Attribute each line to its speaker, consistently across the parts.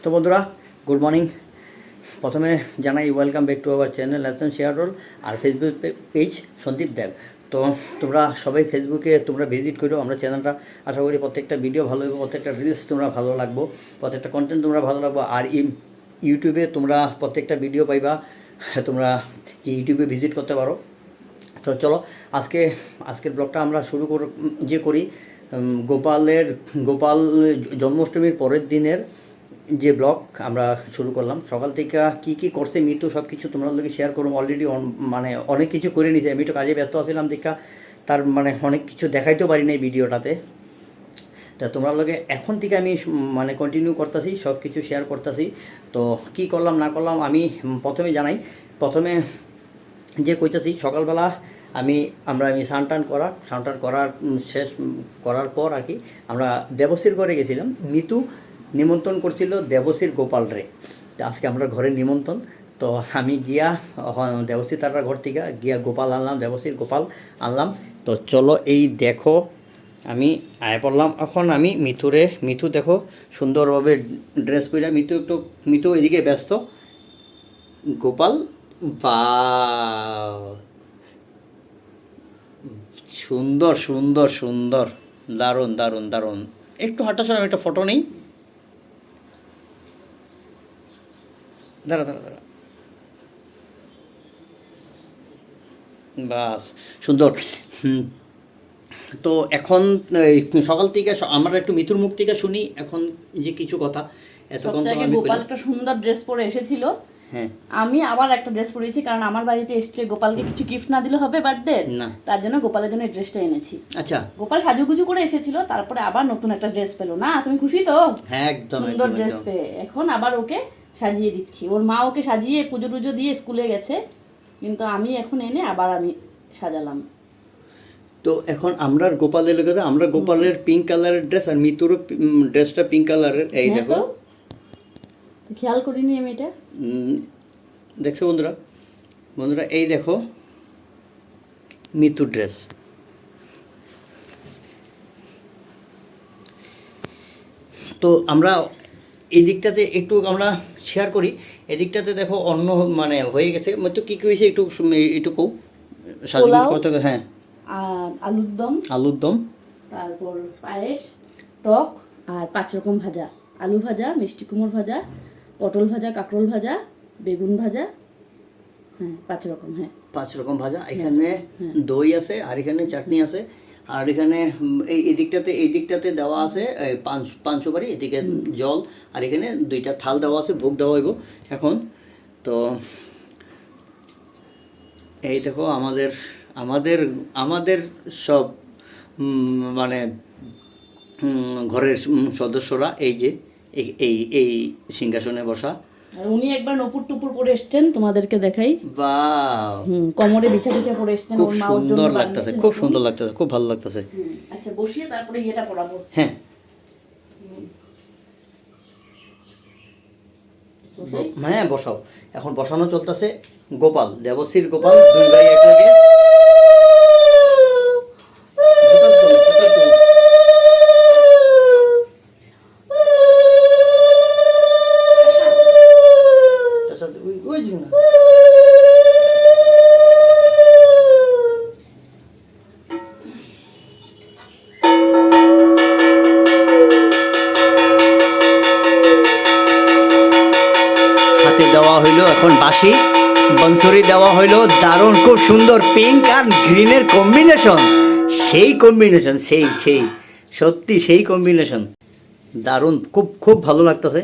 Speaker 1: তো বন্ধুরা, good morning. প্রথমে জানাই welcome back to our channel lesson share roll আর ফেসবুক পেজ সন্দীপ দেব। তো তোমরা সবাই ফেসবুকে তোমরা ভিজিট করো আমরা চ্যানেলটা। আশা করি প্রত্যেকটা ভিডিও ভালো হবে, প্রত্যেকটা রিলস তোমরা ভালো লাগবো, প্রত্যেকটা কন্টেন্ট তোমরা ভালো লাগবো। আর ইউটিউবে তোমরা প্রত্যেকটা ভিডিও পাইবা, তোমরা ইউটিউবে ভিজিট করতে পারো। তো চলো আজকের ব্লগটা আমরা শুরু করি গোপাল জন্মাষ্টমীর পরের দিনের যে ব্লগ আমরা শুরু করলাম। সকাল থেকে কী করছে মিতু সব কিছু তোমার লোকে শেয়ার করুম। অলরেডি মানে অনেক কিছু করে নিয়েছে, আমি একটু কাজে ব্যস্ত আছিলাম দেখা তার মানে অনেক কিছু দেখাইতেও পারি না এই ভিডিওটাতে। তা তোমরা লোকে এখন থেকে আমি মানে কন্টিনিউ করতেছি, সব কিছু শেয়ার করতেছি। তো কী করলাম না করলাম আমি প্রথমে যে কইতেছি সকালবেলা আমি স্নান করার শেষ করার পর আর কি আমরা দেবশ্রীর ঘরে গেছিলাম। মিতু নিমন্ত্রণ করছিল দেবশ্রীর গোপাল রে। তো আজকে আমরা ঘরে নিমন্ত্রণ। তো আমি গিয়া দেবশ্রী তার ঘর থেকে গিয়া গোপাল আনলাম, দেবশ্রীর গোপাল আনলাম। তো চলো এই দেখো আমি আয় পড়লাম। এখন আমি মিতু দেখো সুন্দরভাবে ড্রেস পরে, মিতু এদিকে ব্যস্ত। গোপাল বা সুন্দর সুন্দর সুন্দর, দারুণ দারুণ দারুণ। একটু হাঁটা সময় একটা ফটো নেই, দাঁড়া বাস সুন্দর। তো এখন সকাল থেকে আমরা একটু মিতুর মুখ থেকে শুনি এখন যে কিছু কথা।
Speaker 2: এতক্ষণ তো আমি গোপাল একটা সুন্দর ড্রেস পরে এসেছিল।
Speaker 1: হ্যাঁ,
Speaker 2: আমি আবার একটা ড্রেস পরেছি, কারণ আমার বাড়িতে এসছে গোপালকে কিছু গিফট না দিলে হবে বার্থডে না, তার জন্য গোপালের জন্য এই ড্রেসটা এনেছি।
Speaker 1: আচ্ছা,
Speaker 2: গোপাল সাজুগুজু করে এসেছিল, তারপরে আবার নতুন একটা ড্রেস পেলো না। তুমি খুশি তো?
Speaker 1: হ্যাঁ একদম
Speaker 2: সুন্দর ড্রেস পেয়ে এখন আবার ওকে সাজিয়ে দিচ্ছি। ওর মা ওকে সাজিয়ে পুজো টুজো দিয়ে স্কুলে গেছে, কিন্তু আমি এখন এনে আবার আমি সাজালাম।
Speaker 1: তো এখন আমরা গোপালের পিঙ্ক কালারের ড্রেস আর মিতুরও ড্রেসটা পিঙ্ক কালারের। এই দেখো,
Speaker 2: খেয়াল করিনি আমি এটা।
Speaker 1: দেখছো বন্ধুরা এই দেখো মিতুর ড্রেস। তো আমরা এই দিকটাতে একটু আমরা শেয়ার করি। এদিকটাতে দেখো অন্য মানে হয়ে গেছে। তো কী হয়েছে একটু কও সাজগোজ করতে। হ্যাঁ,
Speaker 2: আর আলুর দম, তারপর পায়েস, টক আর 5 রকম ভাজা। আলু ভাজা, মিষ্টি কুমড়ো ভাজা, পটল ভাজা, কাঁকরোল ভাজা, বেগুন ভাজা। হ্যাঁ 5 রকম। হ্যাঁ
Speaker 1: 5 রকম ভাজা। এখানে দই আছে, আর এখানে চাটনি আছে, আর এখানে এই দিকটাতে দেওয়া আছে পান সুপারি, এদিকে জল, আর এখানে 2টা থাল দেওয়া আছে, ভোগ দেওয়া হইব এখন। তো এই দেখো আমাদের সব মানে ঘরের সদস্যরা এই যে এই সিংহাসনে বসা।
Speaker 2: আর উনি একবার নপুর টুপুর পরে এসেছেন, তোমাদেরকে দেখাই।
Speaker 1: বাহ,
Speaker 2: কোমরে বিছা পরে এসেছেন।
Speaker 1: খুব সুন্দর লাগতেছে, খুব সুন্দর লাগতেছে, খুব ভালো লাগতেছে।
Speaker 2: আচ্ছা বসিয়ে তারপরে এটা পড়াবো।
Speaker 1: হ্যাঁ হ্যাঁ বসাও। এখন বসানো চলতেছে। দেবশ্রীর গোপাল 2 ভাই একলাগে। দেওয়া হইলো এখন বাঁশি, বনসুরি দেওয়া হইলো। দারুণ, খুব সুন্দর পিঙ্ক আর গ্রিনের কম্বিনেশন, সেই সত্যি সেই কম্বিনেশন, দারুণ, খুব ভালো লাগতেছে।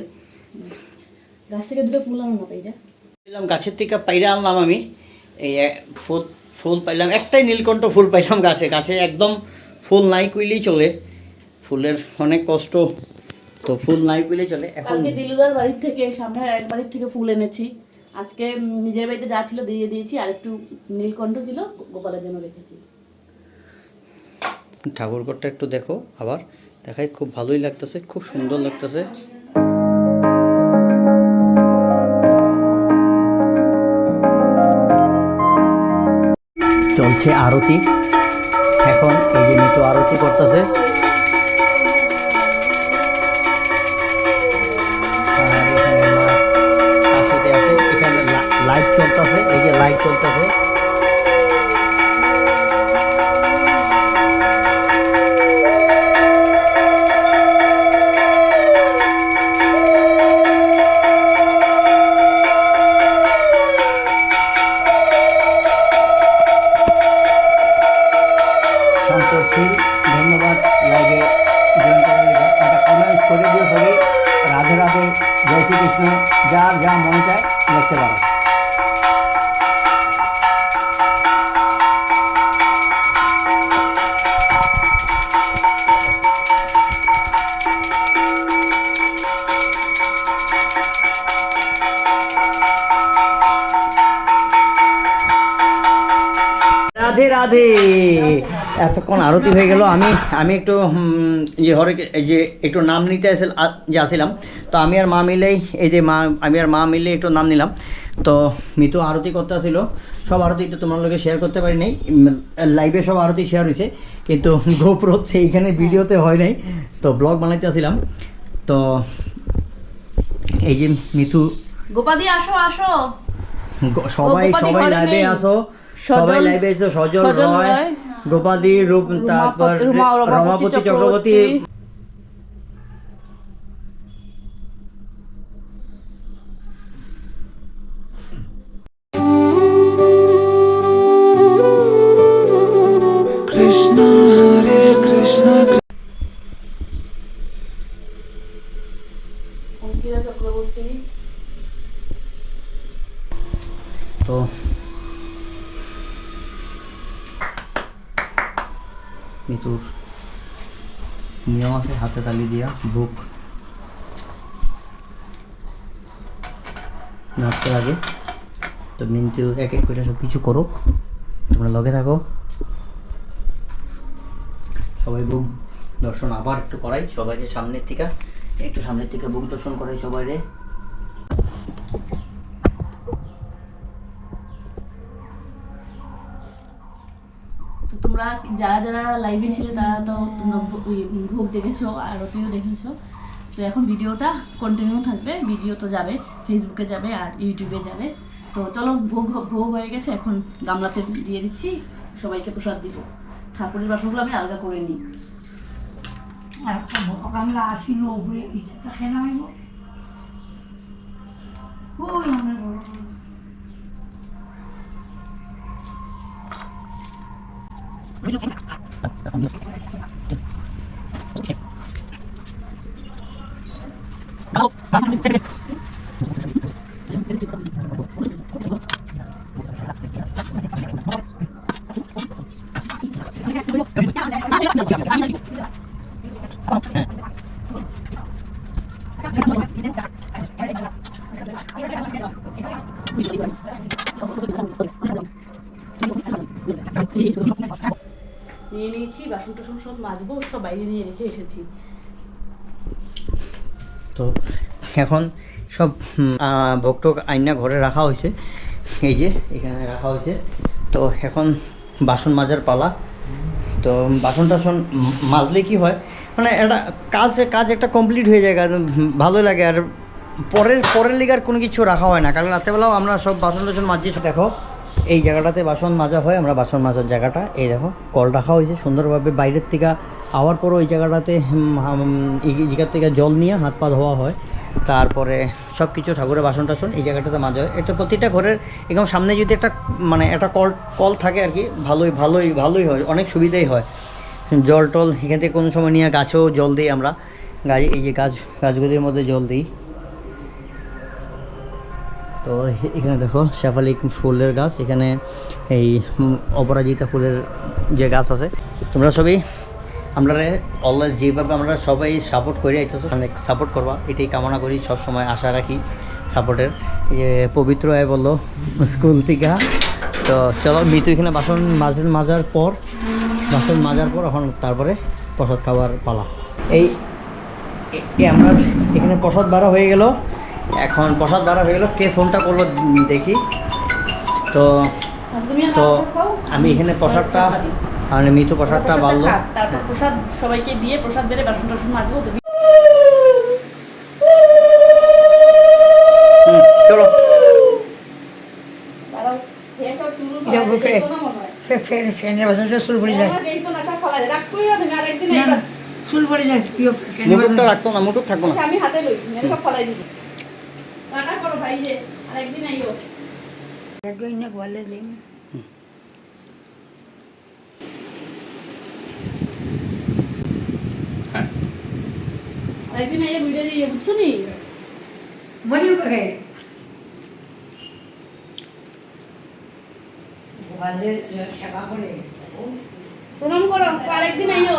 Speaker 1: গাছের থেকে পাইরা আনলাম আমি। এই ফুল পাইলাম, একটাই নীলকণ্ঠ ফুল পাইলাম গাছে একদম ফুল নাই কইলেই চলে, ফুলের অনেক কষ্ট, তো ফুল নাই কইলেই চলে। এখন
Speaker 2: দিলুদার বাড়ির থেকে, সামনের এক বাড়ির থেকে ফুল এনেছি। আজকে নিজের বাড়িতে যা ছিল দিয়ে দিয়েছি, আর একটু নীলকণ্ঠ ছিল গোপালের জন্য রেখেছি।
Speaker 1: ঠাকুরঘরটা একটু দেখো, আবার দেখাই, খুব ভালোই লাগতেছে, খুব সুন্দর লাগতেছে। চলছে আরতি এখন, এই যে মিতু আরতি করতেছে। হরে লাইট চলতেছে, এই যে লাইট চলতেছে। ধন্যবাদ লাইভে জয়েন করার জন্য। একটা কমেন্ট করে দিও সবাই, রাধে রাধে, জয় শ্রীকৃষ্ণ, যার যা মন চায় লিখতে পারো। রাধে রাধে। এতক্ষণ আরতি হয়ে গেল। আমি একটু যে হরে যে একটু নাম নিতে আসছিলাম, তো আমি আর মা মিলেই এই যে আমি আর মা মিলে একটু নাম নিলাম। তো মিতু আরতি করতে আসছিল, সব আরতি তো তোমার লোকে শেয়ার করতে পারি নাই, লাইভে সব আরতি শেয়ার হয়েছে, কিন্তু গোপ্রো সেইখানে ভিডিওতে হয় নাই, তো ব্লগ বানাইতে আসছিলাম। তো এই যে মিতু,
Speaker 2: গোপাদি আসো আসো,
Speaker 1: সবাই লাইভে আসো, সবাই লাইভে এসো। সজল রয়, গোপাদি রূপ, তারপর রমাপতি চক্রবর্তী।
Speaker 3: কৃষ্ণ হরে কৃষ্ণ।
Speaker 2: অঙ্কিতা চক্রবর্তী।
Speaker 1: তো মিতুর নিয়ম আছে হাতে তালি দিয়া বুক নাচতে লাগে। তো মিন্তু এক এক করে সব কিছু করো, তোমরা লগে থাকো। সবাই বুক দর্শন আবার একটু করাই সবাইকে, সামনের থেকে বুক দর্শন করাই সবাইরে।
Speaker 2: তো তোমরা যারা যারা লাইভে ছিলে তারা তো তোমরা ভোগ দেখেছো, আরতিও দেখেছো। তো এখন ভিডিওটা কন্টিনিউ থাকবে, ভিডিও তো যাবে, ফেসবুকে যাবে আর ইউটিউবে যাবে। তো চলো, ভোগ হয়ে গেছে, এখন গামলাতে দিয়ে দিচ্ছি, সবাইকে প্রসাদ দিব। ঠাকুরের বাসনগুলো আমি আলগা করে নিই।
Speaker 4: গামলা আসিল উপরে পিঠাটা খেয়ে নামিব। ওই আমার বড়
Speaker 2: নিয়ে নিয়েছি, বাসন টাসন সব মাজবো, সব বাইরে নিয়ে রেখে এসেছি।
Speaker 1: তো এখন সব ভোগটোক আইনা ঘরে রাখা হয়েছে, এই যে এখানে রাখা হয়েছে। তো এখন বাসন মাজার পালা। তো বাসন টাসন মাজলে কি হয়, মানে একটা কাজ একটা কমপ্লিট হয়ে যায়, ভালোই লাগে। আর পরের লিগার কোনো কিছু রাখা হয় না, কারণ রাত্রেবেলাও আমরা সব বাসন টাসন মাজছি। দেখো এই জায়গাটাতে বাসন মাজা হয়, আমরা বাসন মাজার জায়গাটা, এই দেখো কল রাখা হয়েছে সুন্দরভাবে। বাইরের থেকে আওয়ার পরও ওই জায়গাটাতে এই জায়গার থেকে জল নিয়ে হাত পা ধোয়া হয়, তারপরে সব কিছু ঠাকুরের বাসন টাসন এই জায়গাটাতে মাজা হয়। এটা প্রতিটা ঘরের একদম সামনে যদি একটা কল থাকে আর কি, ভালোই হয়, অনেক সুবিধাই হয়। জল টল এখান থেকে কোনো সময় নিয়ে গাছেও জল দিই আমরা, এই যে গাছগুলির মধ্যে জল দিই। তো এখানে দেখো শেফালি ফুলের গাছ, এখানে এই অপরাজিতা ফুলের যে গাছ আছে। তোমরা সবই আমরা অলওয়েজ যেভাবে আমরা সবাই সাপোর্ট করে আইতেছো, অনেক সাপোর্ট করবা, এটাই কামনা করি, সব সময় আশা রাখি সাপোর্টের। যে পবিত্র আয় বললো স্কুল থেকে। তো চলো, মিতু এখানে বাসন মাজার পর এখন তারপরে প্রসাদ খাওয়ার পালা। এই আমরা এখানে প্রসাদ বাড়া হয়ে গেল, কে ফোনটা করলো দেখি। তো আমি এখানে প্রসাদটা, মানে মিতু প্রসাদটা বাড়লো,
Speaker 2: তারপর প্রসাদ সবাইকে দিয়ে প্রসাদ বেড়ে বাসন টাসন মাজবো।
Speaker 1: চলো
Speaker 4: ফ্যানের বাজারটা চুল পড়ে যায়
Speaker 2: দেখতো না সব ফলাই রাখ কই না আরেকদিন
Speaker 4: না,
Speaker 2: আইবা
Speaker 4: না, চুল পড়ে যায় ফ্যানের
Speaker 1: মুটুকটা রাখতো না, মুটুক থাকবো না।
Speaker 2: আচ্ছা আমি হাতে লই আমি সব ফলাই দিব টাটা করো ভাই যে আরেকদিন আইও
Speaker 4: বাজার গোয়ালে দিন
Speaker 2: আরেকদিন আইও ভিডিও দিয়ে বুঝছো নি
Speaker 4: মনে করে গোয়ালে সেবা করে
Speaker 2: প্রণাম করো আরেকদিন আইও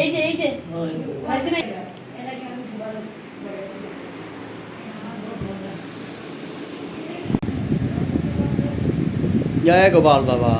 Speaker 2: এই যে আরেকদিন আইও
Speaker 1: জয় গোপাল বাবা।